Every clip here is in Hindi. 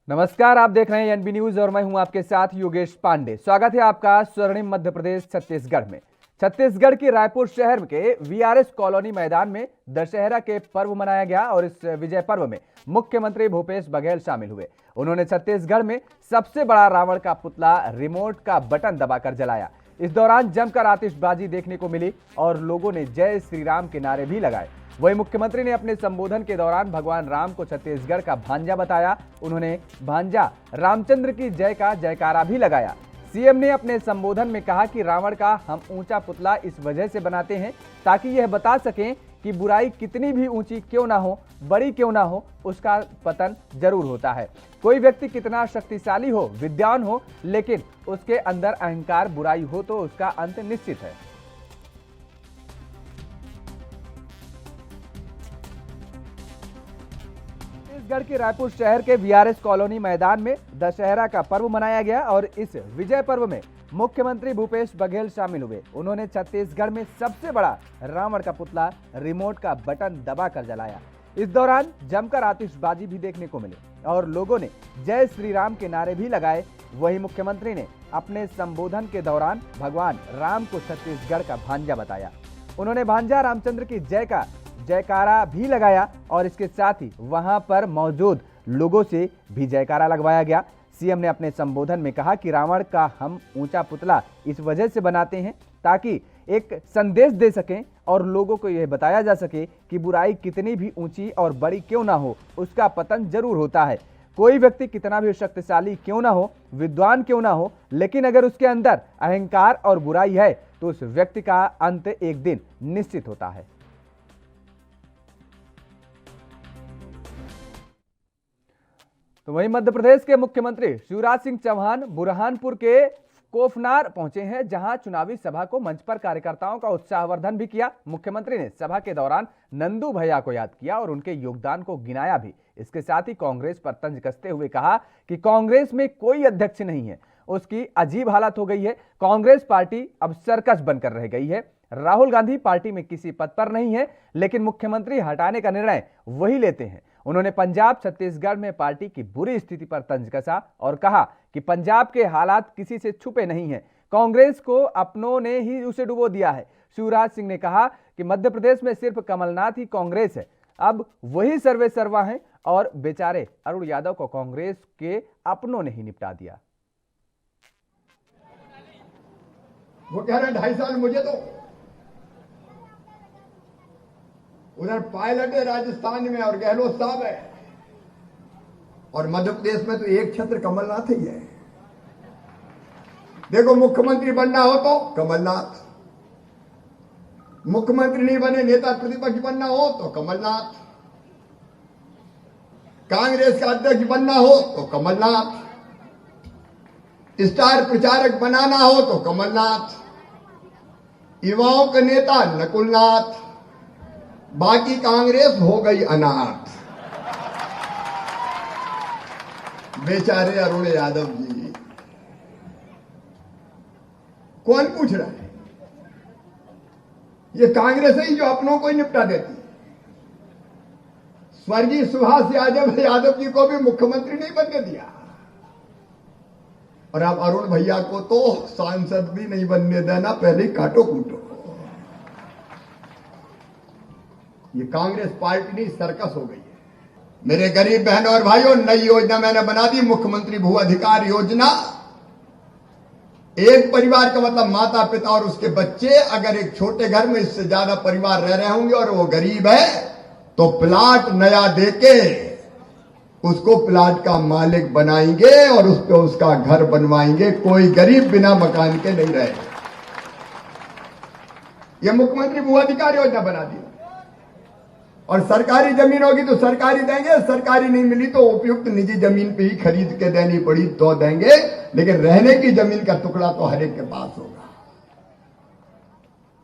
नमस्कार, आप देख रहे हैं एनबी न्यूज और मैं हूं आपके साथ योगेश पांडे। स्वागत है आपका स्वर्णिम मध्य प्रदेश छत्तीसगढ़ में। छत्तीसगढ़ के रायपुर शहर के वीआरएस कॉलोनी मैदान में दशहरा के पर्व मनाया गया और इस विजय पर्व में मुख्यमंत्री भूपेश बघेल शामिल हुए। उन्होंने छत्तीसगढ़ में सबसे बड़ा रावण का पुतला रिमोट का बटन दबाकर जलाया। इस दौरान जमकर आतिशबाजी देखने को मिली और लोगों ने जय श्री राम के नारे भी लगाए। वहीं मुख्यमंत्री ने अपने संबोधन के दौरान भगवान राम को छत्तीसगढ़ का भांजा बताया। उन्होंने भांजा रामचंद्र की जय का जयकारा भी लगाया। सीएम ने अपने संबोधन में कहा कि रावण का हम ऊंचा पुतला इस वजह से बनाते हैं ताकि यह बता सकें कि बुराई कितनी भी ऊंची क्यों ना हो, बड़ी क्यों ना हो, उसका पतन जरूर होता है। कोई व्यक्ति कितना शक्तिशाली हो, विद्वान हो, लेकिन उसके अंदर अहंकार, बुराई हो तो उसका अंत निश्चित है। छत्तीसगढ़ के रायपुर शहर के वीआरएस कॉलोनी मैदान में दशहरा का पर्व मनाया गया और इस विजय पर्व में मुख्यमंत्री भूपेश बघेल शामिल हुए। उन्होंने छत्तीसगढ़ में सबसे बड़ा रावण का पुतला रिमोट का बटन दबाकर जलाया। इस दौरान जमकर आतिशबाजी भी देखने को मिली और लोगों ने जय श्री राम के नारे भी लगाए। वहीं मुख्यमंत्री ने अपने संबोधन के दौरान भगवान राम को छत्तीसगढ़ का भांजा बताया। उन्होंने भांजा रामचंद्र की जय का जयकारा भी लगाया और इसके साथ ही वहां पर मौजूद लोगों से भी जयकारा लगवाया गया। सीएम ने अपने संबोधन में कहा कि रावण का हम ऊंचा पुतला इस वजह से बनाते हैं ताकि एक संदेश दे सकें और लोगों को यह बताया जा सके कि बुराई कितनी भी ऊंची और बड़ी क्यों ना हो, उसका पतन जरूर होता है। कोई व्यक्ति कितना भी शक्तिशाली क्यों ना हो, विद्वान क्यों ना हो, लेकिन अगर उसके अंदर अहंकार और बुराई है तो उस व्यक्ति का अंत एक दिन निश्चित होता है। तो वहीं मध्य प्रदेश के मुख्यमंत्री शिवराज सिंह चौहान बुरहानपुर के कोफनार पहुंचे हैं, जहां चुनावी सभा को मंच पर कार्यकर्ताओं का उत्साहवर्धन भी किया। मुख्यमंत्री ने सभा के दौरान नंदू भैया को याद किया और उनके योगदान को गिनाया भी। इसके साथ ही कांग्रेस पर तंज कसते हुए कहा कि कांग्रेस में कोई अध्यक्ष नहीं है, उसकी अजीब हालत हो गई है। कांग्रेस पार्टी अब सर्कस बनकर रह गई है। राहुल गांधी पार्टी में किसी पद पर नहीं है, लेकिन मुख्यमंत्री हटाने का निर्णय वही लेते हैं। उन्होंने पंजाब छत्तीसगढ़ में पार्टी की बुरी स्थिति पर तंज कसा और कहा कि पंजाब के हालात किसी से छुपे नहीं हैं, कांग्रेस को अपनों ने ही उसे डुबो दिया है। शिवराज सिंह ने कहा कि मध्य प्रदेश में सिर्फ कमलनाथ ही कांग्रेस है, अब वही सर्वे सर्वा हैं और बेचारे अरुण यादव को कांग्रेस के अपनों ने ही निपटा दिया। वो कह रहे 2.5 साल मुझे तो उधर पायलट है राजस्थान में और गहलोत साहब है, और मध्य प्रदेश में तो एक छत्र कमलनाथ ही है। देखो, मुख्यमंत्री बनना हो तो कमलनाथ, मुख्यमंत्री नहीं बने, नेता प्रतिपक्ष बनना हो तो कमलनाथ, कांग्रेस का अध्यक्ष बनना हो तो कमलनाथ, स्टार प्रचारक बनाना हो तो कमलनाथ, युवाओं का नेता नकुलनाथ, बाकी कांग्रेस हो गई अनाथ। बेचारे अरुण यादव जी, कौन पूछ रहा है? ये कांग्रेस ही जो अपनों को ही निपटा देती है। स्वर्गीय सुभाष यादव जी को भी मुख्यमंत्री नहीं बनने दिया, और अब अरुण भैया को तो सांसद भी नहीं बनने देना, पहले काटो कूटो। ये कांग्रेस पार्टी नहीं, सर्कस हो गई है। मेरे गरीब बहनों और भाइयों, नई योजना मैंने बना दी, मुख्यमंत्री भू अधिकार योजना। एक परिवार का मतलब माता पिता और उसके बच्चे, अगर एक छोटे घर में इससे ज्यादा परिवार रह रहे होंगे और वो गरीब है, तो प्लाट नया देके उसको प्लाट का मालिक बनाएंगे और उस पर उसका घर बनवाएंगे। कोई गरीब बिना मकान के नहीं रहे। ये मुख्यमंत्री भू अधिकार योजना बना दी। और सरकारी जमीन होगी तो सरकारी देंगे, सरकारी नहीं मिली तो उपयुक्त निजी जमीन पे ही खरीद के देनी पड़ी तो देंगे, लेकिन रहने की जमीन का टुकड़ा तो हर एक के पास होगा।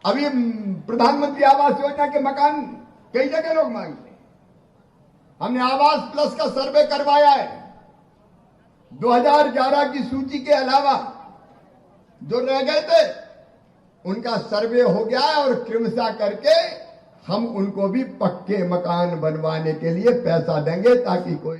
अभी प्रधानमंत्री आवास योजना के मकान कई जगह लोग मांग रहे हैं। हमने आवास प्लस का सर्वे करवाया है। 2011 की सूची के अलावा जो रह गए थे उनका सर्वे हो गया है और क्रमशः करके हम उनको भी पक्के मकान बनवाने के लिए पैसा देंगे ताकि कोई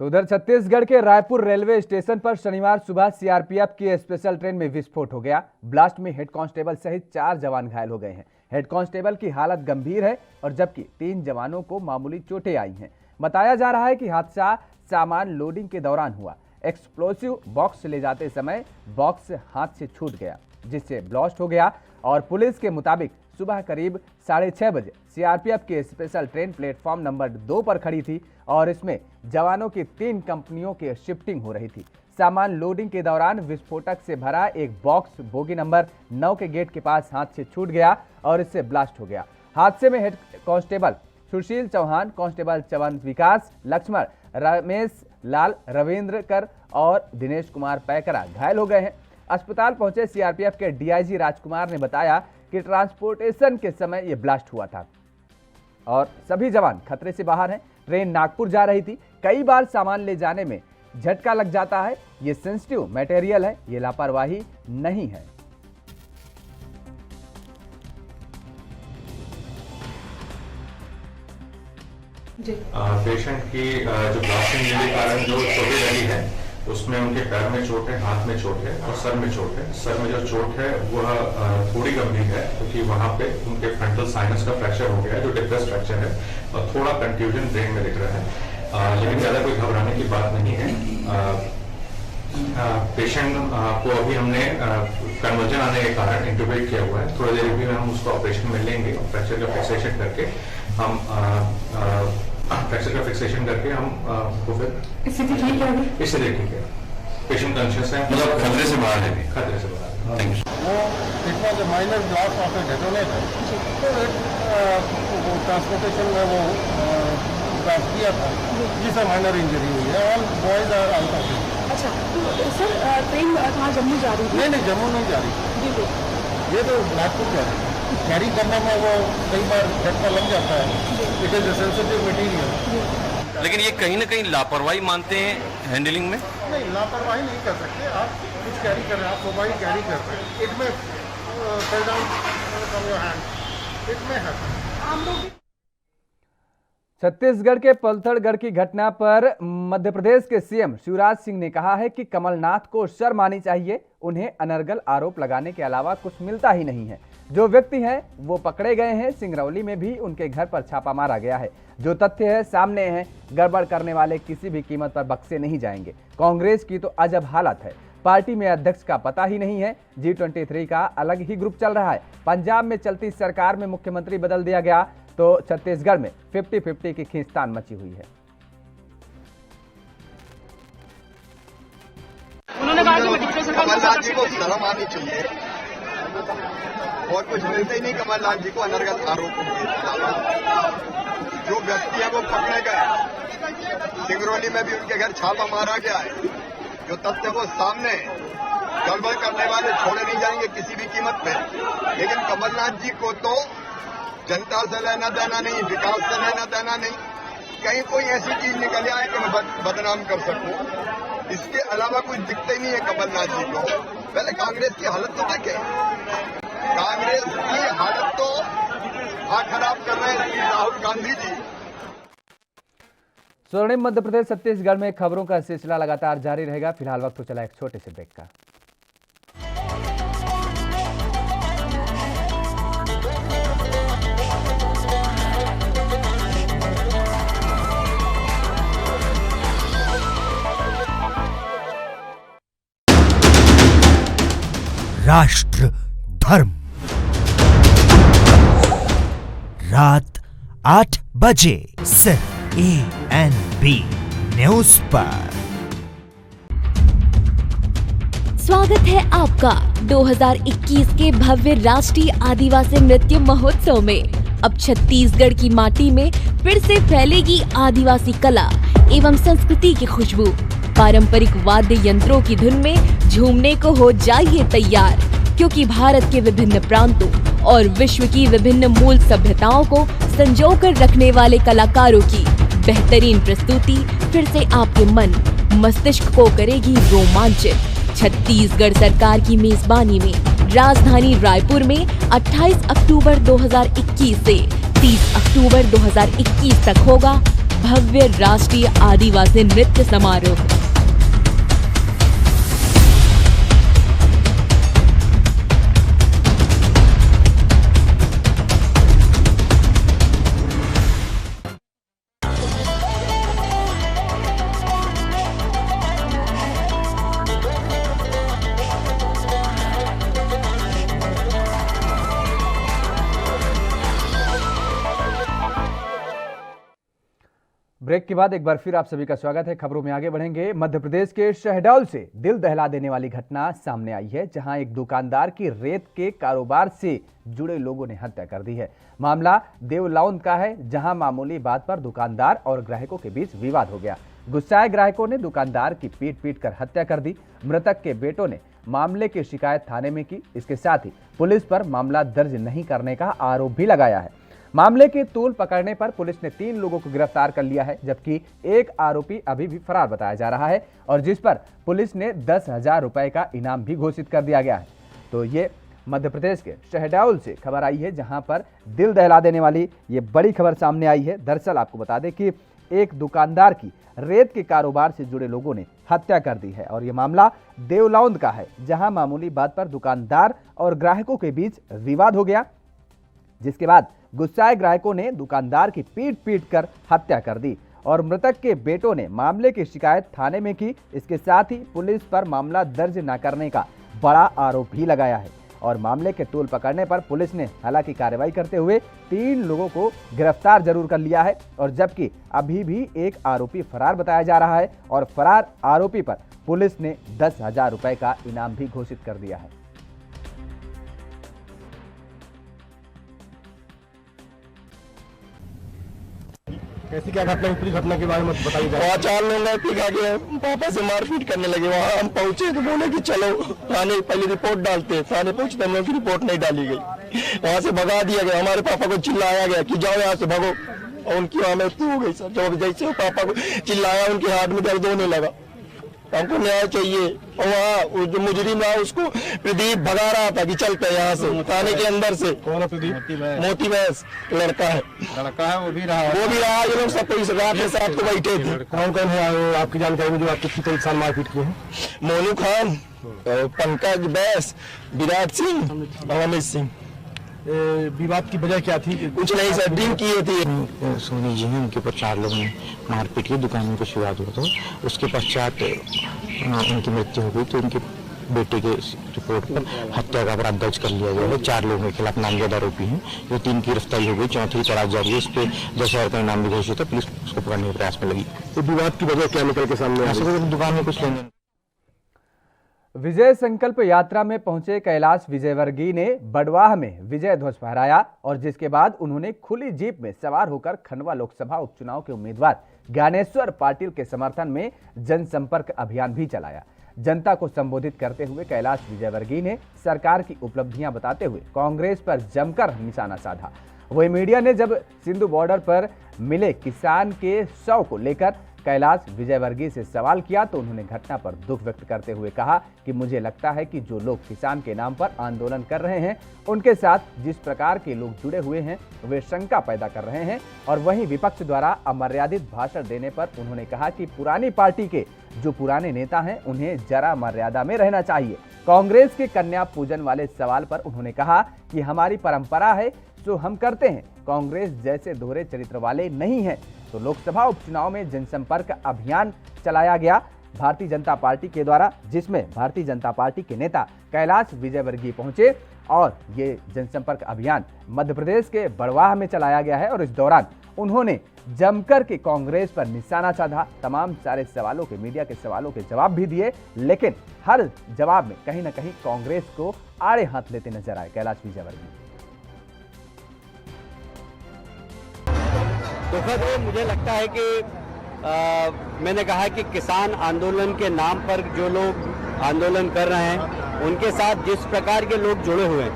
तो उधर छत्तीसगढ़ के रायपुर रेलवे स्टेशन पर शनिवार सुबह सीआरपीएफ की स्पेशल ट्रेन में विस्फोट हो गया। ब्लास्ट में हेड कांस्टेबल सहित 4 जवान घायल हो गए हैं। हेड कांस्टेबल की हालत गंभीर है और जबकि 3 जवानों को मामूली चोटें आई हैं। बताया जा रहा है कि हादसा सामान लोडिंग के दौरान हुआ। एक्सप्लोसिव बॉक्स ले जाते समय बॉक्स हाथ से छूट गया, जिससे ब्लास्ट हो गया। और पुलिस के मुताबिक सुबह करीब 6:30 बजे सीआरपीएफ की स्पेशल ट्रेन प्लेटफॉर्म नंबर 2 पर खड़ी थी और इसमें जवानों की 3 कंपनियों की शिफ्टिंग हो रही थी। सामान लोडिंग के दौरान विस्फोटक से भरा एक बॉक्स बोगी नंबर 9 के गेट के पास हाथ से छूट गया और इससे ब्लास्ट हो गया। हादसे में हेड कांस्टेबल सुशील चौहान, कांस्टेबल चवन विकास, लक्ष्मण, रमेश लाल, रविंद्र कर और दिनेश कुमार पैकरा घायल हो गए हैं। अस्पताल पहुंचे सीआरपीएफ के डीआईजी राजकुमार ने बताया कि ट्रांसपोर्टेशन के समय यह ब्लास्ट हुआ था और सभी जवान खतरे से बाहर हैं। ट्रेन नागपुर जा रही थी। कई बार सामान ले जाने में झटका लग जाता है। ये सेंसिटिव मटेरियल है, ये लापरवाही नहीं है। पेशेंट की जो ब्लास्टिंग के कारण जो चोटें लगी है उसमें उनके पैर में चोट है, हाथ में चोट है और सर में चोट है। सर में जो चोट है वह थोड़ी गंभीर है क्योंकि वहां पे उनके फ्रंटल साइनस का फ्रैक्चर हो गया है जो डिप्रेस फ्रैक्चर है और थोड़ा कंफ्यूजन ब्रेन में दिख रहा है, लेकिन ज्यादा कोई घबराने की बात नहीं है। पेशेंट को अभी हमने कन्वर्जन आने के कारण इंटुबेट किया हुआ है। थोड़ी देर में हम उसको ऑपरेशन में लेंगे और फ्रैक्चर का फिक्सेशन करके हम को फिर स्थिति ठीक है। स्थिति ठीक है, पेशेंट कॉन्शियस है, मतलब खतरे से बाहर है, खतरे से बाहर है। वो it was a minor blast of a detonator, तो ट्रांसपोर्टेशन में वो ब्लास्ट किया था, जिससे माइनर इंजरी हुई है। All boys are out of it. अच्छा, तो सर ट्रेन कहाँ जम्मू जा रही थी? नहीं, जम्मू नहीं जा रही। जी, ये तो नागपुर जा रही है। कैरी करने में वो कई बार झटका लग जाता है। It is a sensitive material. लेकिन ये कहीं ना कहीं लापरवाही मानते हैं हैंडलिंग में? नहीं, लापरवाही नहीं कर सकते। आप कुछ कैरी कर रहे हैं, आप मोबाइल कैरी कर रहे हैं, इट में fell down from your hand, it में है। छत्तीसगढ़ के पलथड़गढ़ की घटना पर मध्य प्रदेश के सीएम शिवराज सिंह ने कहा है कि कमलनाथ को शर्म आनी चाहिए। उन्हें अनर्गल आरोप लगाने के अलावा कुछ मिलता ही नहीं है। जो व्यक्ति हैं वो पकड़े गए हैं। सिंगरौली में भी उनके घर पर छापा मारा गया है। जो तथ्य है सामने हैं। गड़बड़ करने वाले किसी भी कीमत पर बख्शे नहीं जाएंगे। कांग्रेस की तो अजब हालत है। पार्टी में अध्यक्ष का पता ही नहीं है। G23 का अलग ही ग्रुप चल रहा है। पंजाब में चलती सरकार में मुख्यमंत्री बदल दिया गया तो छत्तीसगढ़ में 50-50 की खींचतान मची हुई है। उन्होंने कहा कि कमलनाथ जी को शर्म आनी चाहिए और कुछ मिलते ही नहीं कमलनाथ जी को अनर्गल आरोपों के। जो व्यक्ति है वो पकड़े गए। सिंगरौली में भी उनके घर छापा मारा गया है। जो तथ्य वो सामने, गड़बड़ करने वाले छोड़े नहीं जाएंगे किसी भी कीमत पे। लेकिन कमलनाथ जी को तो जनता से लेना देना नहीं, विकास से लेना देना नहीं। कहीं कोई ऐसी चीज निकल आए कि मैं बदनाम कर सकूं, इसके अलावा कुछ दिखता ही नहीं है कमलनाथ जी को। पहले कांग्रेस की हालत तो देखें। कांग्रेस की हालत तो खराब कर रहे हैं राहुल गांधी जी। स्वर्णिम मध्य प्रदेश छत्तीसगढ़ में खबरों का सिलसिला लगातार जारी रहेगा। फिलहाल वक्त तो चला एक छोटे से ब्रेक का। राष्ट्र धर्म रात 8 बजे सिर्फ ANB न्यूज पर। स्वागत है आपका 2021 के भव्य राष्ट्रीय आदिवासी नृत्य महोत्सव में। अब छत्तीसगढ़ की माटी में फिर से फैलेगी आदिवासी कला एवं संस्कृति की खुशबू। पारंपरिक वाद्य यंत्रों की धुन में झूमने को हो जाइए तैयार, क्योंकि भारत के विभिन्न प्रांतों और विश्व की विभिन्न मूल सभ्यताओं को संजोकर रखने वाले कलाकारों की बेहतरीन प्रस्तुति फिर से आपके मन मस्तिष्क को करेगी रोमांचित। छत्तीसगढ़ सरकार की मेजबानी में राजधानी रायपुर में 28 अक्टूबर 2021 से 30 अक्टूबर 2021 तक होगा भव्य राष्ट्रीय आदिवासी नृत्य समारोह। ब्रेक के बाद एक बार फिर आप सभी का स्वागत है। खबरों में आगे बढ़ेंगे। मध्य प्रदेश के शहडोल से दिल दहला देने वाली घटना सामने आई है, जहां एक दुकानदार की रेत के कारोबार से जुड़े लोगों ने हत्या कर दी है। मामला देवलाउंद का है, जहां मामूली बात पर दुकानदार और ग्राहकों के बीच विवाद हो गया। गुस्साए ग्राहकों ने दुकानदार की पीट कर हत्या कर दी। मृतक के बेटों ने मामले की शिकायत थाने में की। इसके साथ ही पुलिस पर मामला दर्ज नहीं करने का आरोप भी लगाया है। मामले की तूल पकड़ने पर पुलिस ने 3 लोगों को गिरफ्तार कर लिया है, जबकि एक आरोपी अभी भी फरार बताया जा रहा है और जिस पर पुलिस ने 10,000 रुपए का इनाम भी घोषित कर दिया गया है। तो ये मध्य प्रदेश के शहडोल से खबर आई है, जहां पर दिल दहला देने वाली ये बड़ी खबर सामने आई है। दरअसल आपको बता दें कि एक दुकानदार की रेत के कारोबार से जुड़े लोगों ने हत्या कर दी है और ये मामला देवलाउंद का है, जहां मामूली बात पर दुकानदार और ग्राहकों के बीच विवाद हो गया, जिसके बाद गुस्साए ग्राहकों ने दुकानदार की पीट कर हत्या कर दी और मृतक के बेटों ने मामले की शिकायत थाने में की। इसके साथ ही पुलिस पर मामला दर्ज न करने का बड़ा आरोप भी लगाया है और मामले के तूल पकड़ने पर पुलिस ने हालांकि कार्रवाई करते हुए 3 लोगों को गिरफ्तार जरूर कर लिया है और जबकि अभी भी एक आरोपी फरार बताया जा रहा है और फरार आरोपी पर पुलिस ने 10,000 रुपए का इनाम भी घोषित कर दिया है। कैसी क्या घटना, पूरी घटना के बारे में बताइए। 4 लोग पिघा के पापा से मारपीट करने लगे। वहाँ हम पहुंचे तो बोले कि चलो थाने पहले रिपोर्ट डालते हैं। थाने पहुंचते हम लोग की रिपोर्ट नहीं डाली गई, वहाँ से भगा दिया गया। हमारे पापा को चिल्लाया गया कि जाओ यहाँ से भागो और उनकी वहाँ मृत्यु हो गई सर। जब जैसे पापा को चिल्लाया उनके हाथ में दर्द होने लगा। हमको न्याय चाहिए। और वहाँ जो मुजरिम रहा उसको प्रदीप भगा रहा था कि चलते यहाँ से थाने के अंदर से। कौन है प्रदीप? मोती भैंस लड़का है वो भी रहा ये लोग सब कोई रात में साथ को बैठे थे। कौन कौन है आपकी जानकारी में जो आपको कितने साल मारपीट किए हैं? मोनू खान, पंकज बैस, विराट सिंह और अमित सिंह। विवाद की वजह क्या थी? कुछ नहीं सर, ड्रिंक किए थे। सोनी जी हैं, उनके ऊपर 4 लोगों ने मारपीट की, दुकान में कुछ विवाद हुआ था। उसके पश्चात उनकी मृत्यु हो गई तो उनके बेटे के रिपोर्ट पर हत्या का अपराध दर्ज कर लिया गया है। 4 लोगों के खिलाफ नामजद आरोपी हैं, जो 3 की गिरफ्तारी हो गई, 4थी तलाश जारी है। इस पे 10,000 का इनाम भी घोषित है। पुलिस उसको पकड़ने के प्रयास में लगी। तो विवाद की वजह क्या निकल के सामने आई? दुकान में कुछ लेने। विजय संकल्प यात्रा में पहुंचे कैलाश विजयवर्गीय ने बड़वाह में विजय ध्वज फहराया और जिसके बाद उन्होंने खुली जीप में सवार होकर खंडवा लोकसभा उपचुनाव के उम्मीदवार ज्ञानेश्वर पाटिल के समर्थन में जनसंपर्क अभियान भी चलाया। जनता को संबोधित करते हुए कैलाश विजयवर्गीय ने सरकार की उपलब्धियां बताते हुए कांग्रेस पर जमकर निशाना साधा। वही मीडिया ने जब सिंधु बॉर्डर पर मिले किसान के शव को लेकर कैलाश विजयवर्गीय से सवाल किया तो उन्होंने घटना पर दुख व्यक्त करते हुए कहा कि मुझे लगता है कि जो लोग किसान के नाम पर आंदोलन कर रहे हैं उनके साथ जिस प्रकार के लोग जुड़े हुए हैं वे शंका पैदा कर रहे हैं। और वहीं विपक्ष द्वारा अमर्यादित भाषण देने पर उन्होंने कहा कि पुरानी पार्टी के जो पुराने नेता हैं उन्हें जरा मर्यादा में रहना चाहिए। कांग्रेस के कन्या पूजन वाले सवाल पर उन्होंने कहा कि हमारी परंपरा है जो हम करते हैं, कांग्रेस जैसे दोहरे चरित्र वाले नहीं है। तो लोकसभा उपचुनाव में जनसंपर्क अभियान चलाया गया भारतीय जनता पार्टी के द्वारा, जिसमें भारतीय जनता पार्टी के नेता कैलाश विजयवर्गीय पहुंचे और ये जनसंपर्क अभियान मध्य प्रदेश के बड़वाह में चलाया गया है और इस दौरान उन्होंने जमकर के कांग्रेस पर निशाना साधा। तमाम सारे सवालों के, मीडिया के सवालों के जवाब भी दिए, लेकिन हर जवाब में कहीं ना कहीं कांग्रेस को आड़े हाथ लेते नजर आए कैलाश विजयवर्गीय। दुखद है। मुझे लगता है कि मैंने कहा कि किसान आंदोलन के नाम पर जो लोग आंदोलन कर रहे हैं उनके साथ जिस प्रकार के लोग जुड़े हुए हैं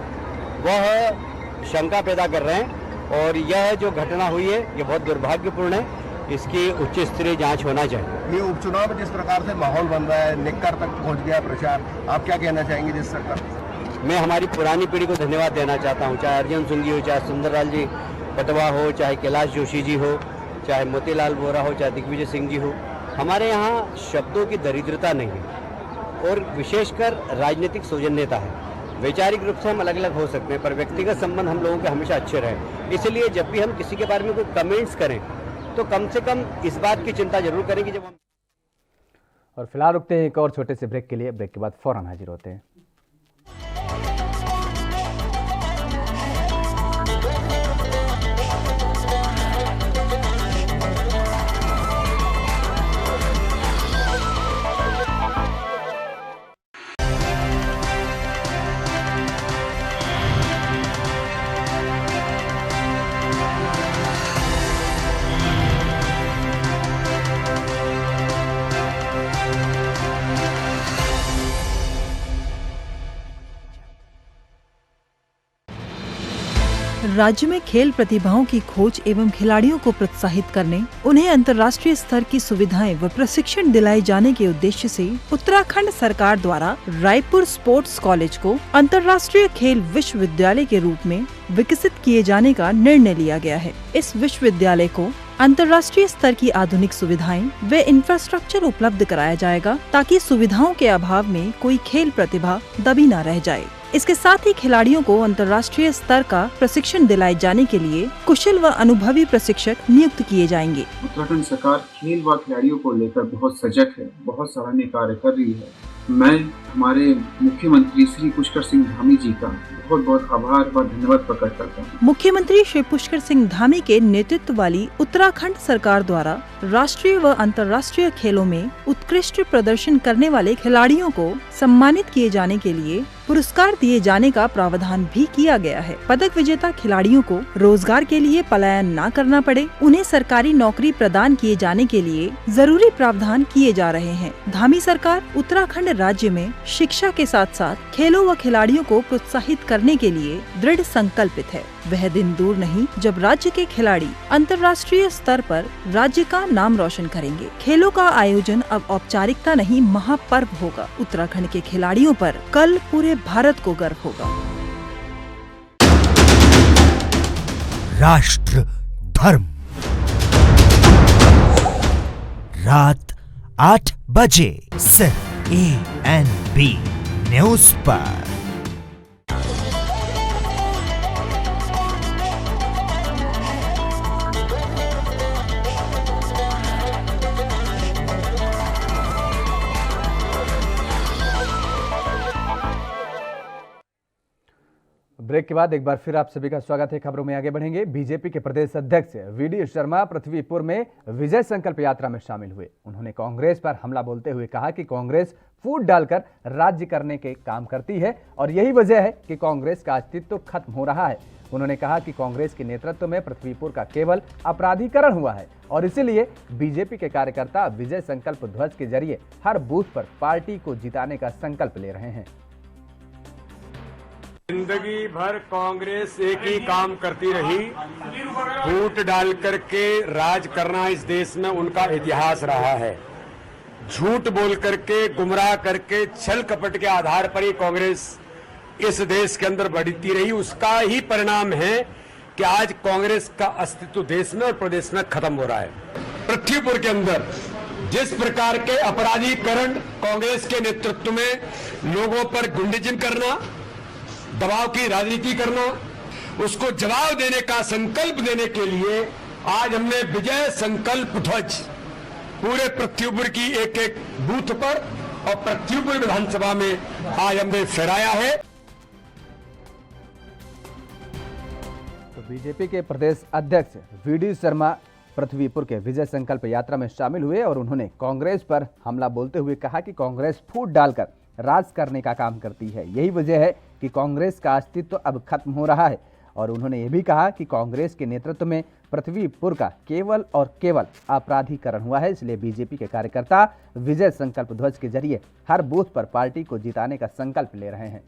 वह शंका पैदा कर रहे हैं और यह जो घटना हुई है ये बहुत दुर्भाग्यपूर्ण है। इसकी उच्च स्तरीय जांच होना चाहिए। ये उपचुनाव में जिस प्रकार से माहौल बन रहा है, निक्कर तक पहुंच गया प्रचार, आप क्या कहना चाहेंगे जिस सरकार? मैं हमारी पुरानी पीढ़ी को धन्यवाद देना चाहता हूँ, चाहे अर्जुन सिंह जी हो, चाहे सुंदरलाल जी पटवा हो, चाहे कैलाश जोशी जी हो, चाहे मोतीलाल वोरा हो, चाहे दिग्विजय सिंह जी हो, हमारे यहाँ शब्दों की दरिद्रता नहीं है और विशेषकर राजनीतिक सौजन्यता है। वैचारिक रूप से हम अलग अलग हो सकते हैं पर व्यक्तिगत संबंध हम लोगों के हमेशा अच्छे रहे। इसलिए जब भी हम किसी के बारे में कोई कमेंट्स करें तो कम से कम इस बात की चिंता जरूर करें कि जब हम। और फिलहाल रुकते हैं एक और छोटे से ब्रेक के लिए। ब्रेक के बाद फौरन हाजिर होते हैं। राज्य में खेल प्रतिभाओं की खोज एवं खिलाड़ियों को प्रोत्साहित करने, उन्हें अंतर्राष्ट्रीय स्तर की सुविधाएं व प्रशिक्षण दिलाए जाने के उद्देश्य से उत्तराखंड सरकार द्वारा रायपुर स्पोर्ट्स कॉलेज को अंतर्राष्ट्रीय खेल विश्वविद्यालय के रूप में विकसित किए जाने का निर्णय लिया गया है। इस विश्वविद्यालय को अंतर्राष्ट्रीय स्तर की आधुनिक सुविधाएं व इंफ्रास्ट्रक्चर उपलब्ध कराया जाएगा ताकि सुविधाओं के अभाव में कोई खेल प्रतिभा दबी न रह जाए। इसके साथ ही खिलाड़ियों को अंतर्राष्ट्रीय स्तर का प्रशिक्षण दिलाए जाने के लिए कुशल व अनुभवी प्रशिक्षक नियुक्त किए जाएंगे। उत्तराखंड सरकार खेल व खिलाड़ियों को लेकर बहुत सजग है, बहुत सराहनीय कार्य कर रही है। मैं हमारे मुख्यमंत्री श्री पुष्कर सिंह धामी जी का बहुत बहुत आभार व धन्यवाद प्रकट करता हूँ। मुख्यमंत्री श्री पुष्कर सिंह धामी के नेतृत्व वाली उत्तराखंड सरकार द्वारा राष्ट्रीय व अंतर्राष्ट्रीय खेलों में उत्कृष्ट प्रदर्शन करने वाले खिलाड़ियों को सम्मानित किए जाने के लिए पुरस्कार दिए जाने का प्रावधान भी किया गया है। पदक विजेता खिलाड़ियों को रोजगार के लिए पलायन न करना पड़े, उन्हें सरकारी नौकरी प्रदान किए जाने के लिए जरूरी प्रावधान किए जा रहे हैं। धामी सरकार उत्तराखंड राज्य में शिक्षा के साथ साथ खेलों व खिलाड़ियों को प्रोत्साहित करने के लिए दृढ़ संकल्पित है। वह दिन दूर नहीं जब राज्य के खिलाड़ी अंतर्राष्ट्रीय स्तर पर राज्य का नाम रोशन करेंगे। खेलों का आयोजन अब औपचारिकता नहीं, महापर्व होगा। उत्तराखंड के खिलाड़ियों पर कल पूरे भारत को गर्व होगा। राष्ट्र धर्म रात 8 बजे सिर्फ ANB न्यूज पर। ब्रेक के बाद एक बार फिर आप सभी का स्वागत है। खबरों में आगे बढ़ेंगे। बीजेपी के प्रदेश अध्यक्ष VD शर्मा पृथ्वीपुर में विजय संकल्प यात्रा में शामिल हुए। उन्होंने कांग्रेस पर हमला बोलते हुए कहा कि कांग्रेस फूट डालकर राज्य करने के काम करती है और यही वजह है कि कांग्रेस का अस्तित्व खत्म हो रहा है। उन्होंने कहा कि कांग्रेस के नेतृत्व में पृथ्वीपुर का केवल अपराधीकरण हुआ है और इसीलिए बीजेपी के कार्यकर्ता विजय संकल्प ध्वज के जरिए हर बूथ पर पार्टी को जिताने का संकल्प ले रहे हैं। जिंदगी भर कांग्रेस एक ही काम करती रही, फूट डाल करके राज करना इस देश में उनका इतिहास रहा है। झूठ बोल करके, गुमराह करके, छल कपट के आधार पर ही कांग्रेस इस देश के अंदर बढ़ती रही। उसका ही परिणाम है कि आज कांग्रेस का अस्तित्व देश में और प्रदेश में खत्म हो रहा है। पृथ्वीपुर के अंदर जिस प्रकार के अपराधीकरण कांग्रेस के नेतृत्व में लोगों पर गुंडाइज्म करना, दबाव की राजनीति करना, उसको जवाब देने का संकल्प देने के लिए आज हमने विजय संकल्प ध्वज पूरे पृथ्वीपुर की एक एक बूथ पर और पृथ्वीपुर विधानसभा में आज हमने फहराया है। तो बीजेपी के प्रदेश अध्यक्ष VD शर्मा पृथ्वीपुर के विजय संकल्प यात्रा में शामिल हुए और उन्होंने कांग्रेस पर हमला बोलते हुए कहा कि कांग्रेस फूट डालकर राज करने का काम करती है। यही वजह है कि कांग्रेस का अस्तित्व अब खत्म हो रहा है और उन्होंने ये भी कहा कि कांग्रेस के नेतृत्व में पृथ्वीपुर का केवल और केवल अपराधीकरण हुआ है। इसलिए बीजेपी के कार्यकर्ता विजय संकल्प ध्वज के जरिए हर बूथ पर पार्टी को जिताने का संकल्प ले रहे हैं।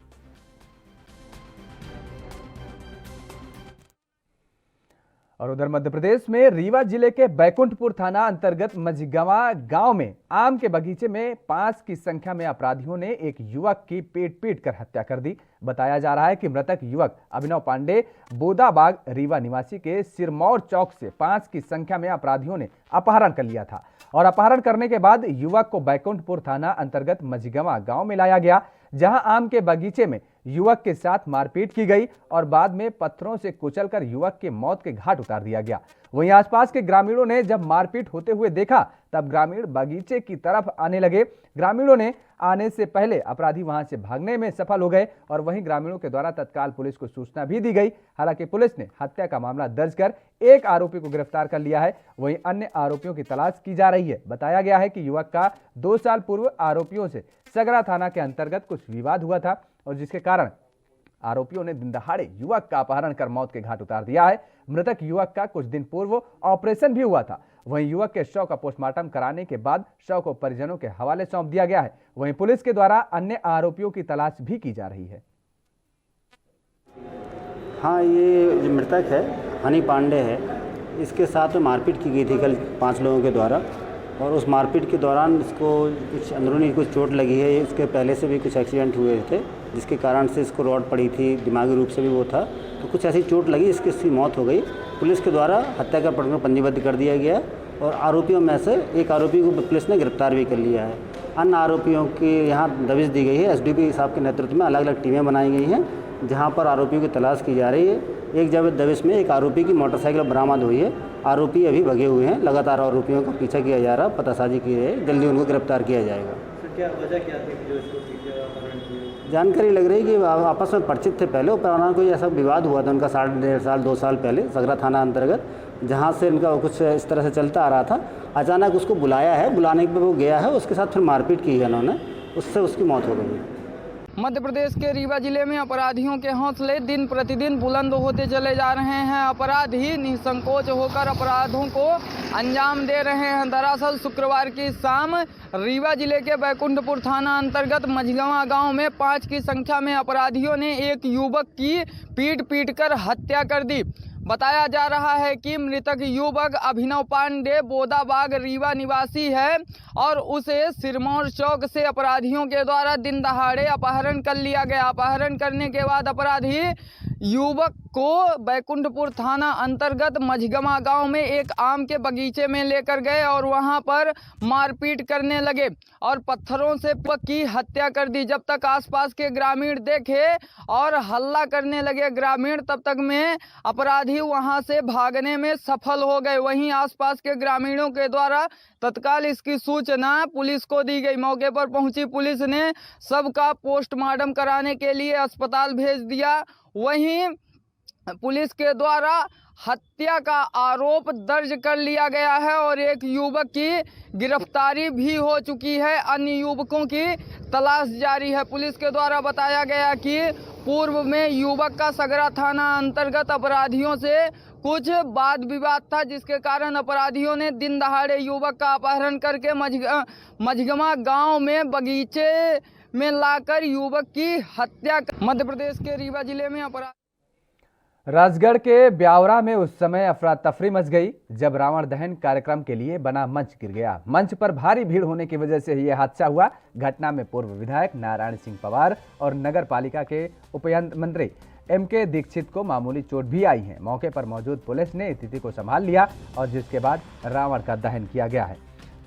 और उधर मध्य प्रदेश में रीवा जिले के बैकुंठपुर थाना अंतर्गत मझगवा गांव में आम के बगीचे में 5 की संख्या में अपराधियों ने एक युवक की पीट कर हत्या कर दी। बताया जा रहा है कि मृतक युवक अभिनव पांडे बोदाबाग रीवा निवासी के सिरमौर चौक से 5 की संख्या में अपराधियों ने अपहरण कर लिया था और अपहरण करने के बाद युवक को बैकुंठपुर थाना अंतर्गत मझगवा गांव में लाया गया, जहां आम के बगीचे में युवक के साथ मारपीट की गई और बाद में पत्थरों से कुचलकर युवक के मौत के घाट उतार दिया गया। वहीं आसपास के ग्रामीणों ने जब मारपीट होते हुए देखा तब ग्रामीण बगीचे की तरफ आने लगे। ग्रामीणों ने आने से पहले अपराधी वहां से भागने में सफल हो गए और वहीं ग्रामीणों के द्वारा तत्काल पुलिस को सूचना भी दी गई। हालांकि पुलिस ने हत्या का मामला दर्ज कर एक आरोपी को गिरफ्तार कर लिया है, वहीं अन्य आरोपियों की तलाश की जा रही है। बताया गया है कि युवक का 2 साल पूर्व आरोपियों से सगरा थाना के अंतर्गत कुछ विवाद हुआ था और जिसके कारण आरोपियों ने दिन दहाड़े युवक का अपहरण कर मौत के घाट उतार दिया है। मृतक युवक का कुछ दिन पूर्व ऑपरेशन भी हुआ था। वहीं युवक के शव का पोस्टमार्टम कराने के बाद शव को परिजनों के हवाले सौंप दिया गया है। वहीं पुलिस के द्वारा अन्य आरोपियों की तलाश भी की जा रही है। हाँ, ये जो मृतक है हनी पांडे है, इसके साथ मारपीट की गई थी कल 5 लोगों के द्वारा और उस मारपीट के दौरान इसको कुछ अंदरूनी कुछ चोट लगी है। इसके पहले से भी कुछ एक्सीडेंट हुए थे जिसके कारण से इसको रॉड पड़ी थी, दिमागी रूप से भी वो था, तो कुछ ऐसी चोट लगी, इसकी मौत हो गई। पुलिस के द्वारा हत्या का प्रकरण पंजीबद्ध कर दिया गया और आरोपियों में से एक आरोपी को पुलिस ने गिरफ्तार भी कर लिया है। अन्य आरोपियों की यहाँ दबिश दी गई है। एसडीपी साहब के नेतृत्व में अलग अलग टीमें बनाई गई हैं जहाँ पर आरोपियों की तलाश की जा रही है। एक जब दबिश में एक आरोपी की मोटरसाइकिल बरामद हुई है। आरोपी अभी भगे हुए हैं, लगातार आरोपियों का पीछा किया जा रहा है, पतासाजी की है, जल्दी उनको गिरफ्तार किया जाएगा। क्या वजह क्या थी जो इसको जानकारी लग रही है कि आपस में परिचित थे पहले, पुराना कोई ऐसा विवाद हुआ था उनका 1.5 साल 2 साल पहले सगरा थाना अंतर्गत, जहाँ से इनका कुछ इस तरह से चलता आ रहा था। अचानक उसको बुलाया है, बुलाने पर वो गया है, उसके साथ फिर मारपीट की है उन्होंने, उससे उसकी मौत हो गई है। मध्य प्रदेश के रीवा जिले में अपराधियों के हौसले दिन प्रतिदिन बुलंद होते चले जा रहे हैं। अपराधी निसंकोच होकर अपराधों को अंजाम दे रहे हैं। दरअसल शुक्रवार की शाम रीवा जिले के बैकुंठपुर थाना अंतर्गत मझगवा गांव में 5 की संख्या में अपराधियों ने एक युवक की पीट कर हत्या कर दी। बताया जा रहा है कि मृतक युवक अभिनव पांडे बोदाबाग रीवा निवासी है और उसे सिरमौर चौक से अपराधियों के द्वारा दिन दहाड़े अपहरण कर लिया गया। अपहरण करने के बाद अपराधी युवक को बैकुंठपुर थाना अंतर्गत मझगवा गांव में एक आम के बगीचे में लेकर गए और वहां पर मारपीट करने लगे और पत्थरों से की हत्या कर दी। जब तक आसपास के ग्रामीण देखे और हल्ला करने लगे ग्रामीण, तब तक में अपराधी वहां से भागने में सफल हो गए। वहीं आसपास के ग्रामीणों के द्वारा तत्काल इसकी सूचना पुलिस को दी गई। मौके पर पहुंची पुलिस ने सबका पोस्टमार्टम कराने के लिए अस्पताल भेज दिया। वहीं पुलिस के द्वारा हत्या का आरोप दर्ज कर लिया गया है और एक युवक की गिरफ्तारी भी हो चुकी है। अन्य युवकों की तलाश जारी है। पुलिस के द्वारा बताया गया कि पूर्व में युवक का सगरा थाना अंतर्गत अपराधियों से कुछ वाद विवाद था, जिसके कारण अपराधियों ने दिन दहाड़े युवक का अपहरण करके मझगवा गांव में बगीचे में लाकर युवक की हत्या। मध्य प्रदेश के रीवा जिले में अपराध राजगढ़ के ब्यावरा में उस समय अफरा तफरी मच गई जब रावण दहन कार्यक्रम के लिए बना मंच गिर गया। मंच पर भारी भीड़ होने की वजह से यह हादसा हुआ। घटना में पूर्व विधायक नारायण सिंह पवार और नगर पालिका के उप मंत्री MK दीक्षित को मामूली चोट भी आई है। मौके पर मौजूद पुलिस ने स्थिति को संभाल लिया और जिसके बाद रावण का दहन किया गया है।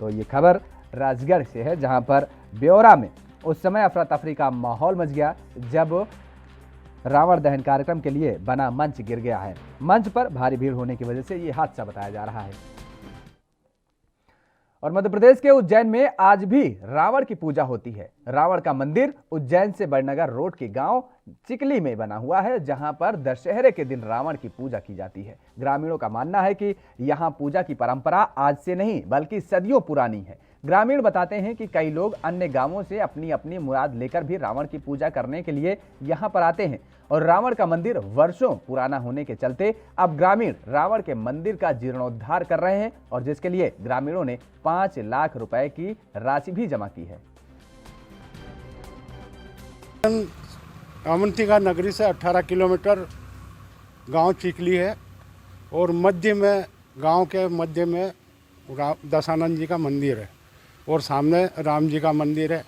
तो ये खबर राजगढ़ से है, जहां पर ब्यावरा में उस समय अफरा तफरी का माहौल मच गया जब रावण दहन कार्यक्रम के लिए बना मंच गिर गया है। मंच पर भारी भीड़ होने की वजह से यह हादसा बताया जा रहा है। और मध्य प्रदेश के उज्जैन में आज भी रावण की पूजा होती है। रावण का मंदिर उज्जैन से बड़नगर रोड के गांव चिकली में बना हुआ है, जहां पर दशहरे के दिन रावण की पूजा की जाती है। ग्रामीणों का मानना है कि यहां पूजा की परंपरा आज से नहीं बल्कि सदियों पुरानी है। ग्रामीण बताते हैं कि कई लोग अन्य गांवों से अपनी अपनी मुराद लेकर भी रावण की पूजा करने के लिए यहां पर आते हैं और रावण का मंदिर वर्षों पुराना होने के चलते अब ग्रामीण रावण के मंदिर का जीर्णोद्धार कर रहे हैं और जिसके लिए ग्रामीणों ने 5 लाख रुपए की राशि भी जमा की है। अवंतिका नगरी से 18 किलोमीटर गांव चिकली है। और मध्य में गांव के मध्य में दशानंद जी का मंदिर है और सामने राम जी का मंदिर है।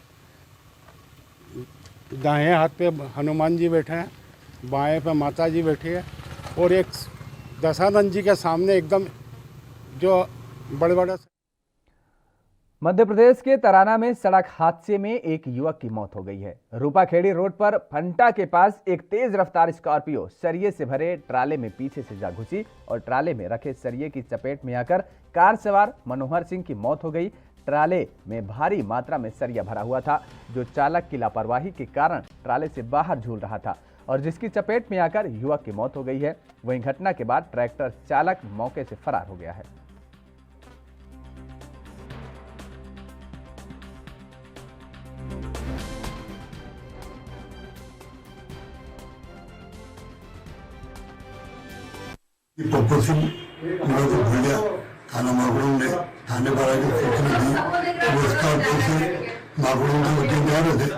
दाएं हाथ पे हनुमान जी बैठे हैं, बाएं पे माता जी बैठी है और एक दशानंद जी के सामने एकदम जो बड़े बड़े। मध्य प्रदेश के तराना में सड़क हादसे में एक युवक की मौत हो गई है। रूपाखेड़ी रोड पर फंटा के पास एक तेज रफ्तार स्कॉर्पियो सरिये से भरे ट्राले में पीछे से जा घुसी और ट्राले में रखे सरिये की चपेट में आकर कार सवार मनोहर सिंह की मौत हो गई। ट्राले में भारी मात्रा में सरिया भरा हुआ था, जो चालक की लापरवाही के कारण ट्राले से बाहर झूल रहा था और जिसकी चपेट में आकर युवक की मौत हो गई है। वहीं घटना के बाद ट्रैक्टर चालक मौके से फरार हो गया है। पप्पू सिंह भूलिया थाना मागुड़ू ने थाने पर आगे सूचना दी। वो स्कॉर्पियो से मागुड़ू के होते जा रहे थे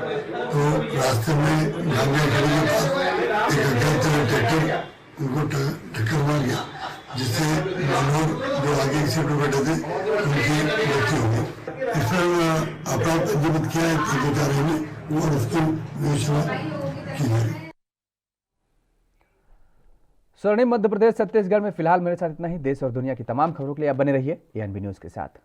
तो रास्ते में गंगा खड़ी के पास एक अज्ञात ट्रैक्टर उनको टक्कर मार गया, जिससे मनोहर जो आगे की सीट पर बैठे थे उनकी मृत्यु हो गई। इस पर अपराध पंजीबद्ध किया है कर्मचारी ने और उसकी विवेचना की गई। स्वर्णिम मध्य प्रदेश छत्तीसगढ़ में फिलहाल मेरे साथ इतना ही। देश और दुनिया की तमाम खबरों के लिए आप बने रहिए एएनबी न्यूज के साथ।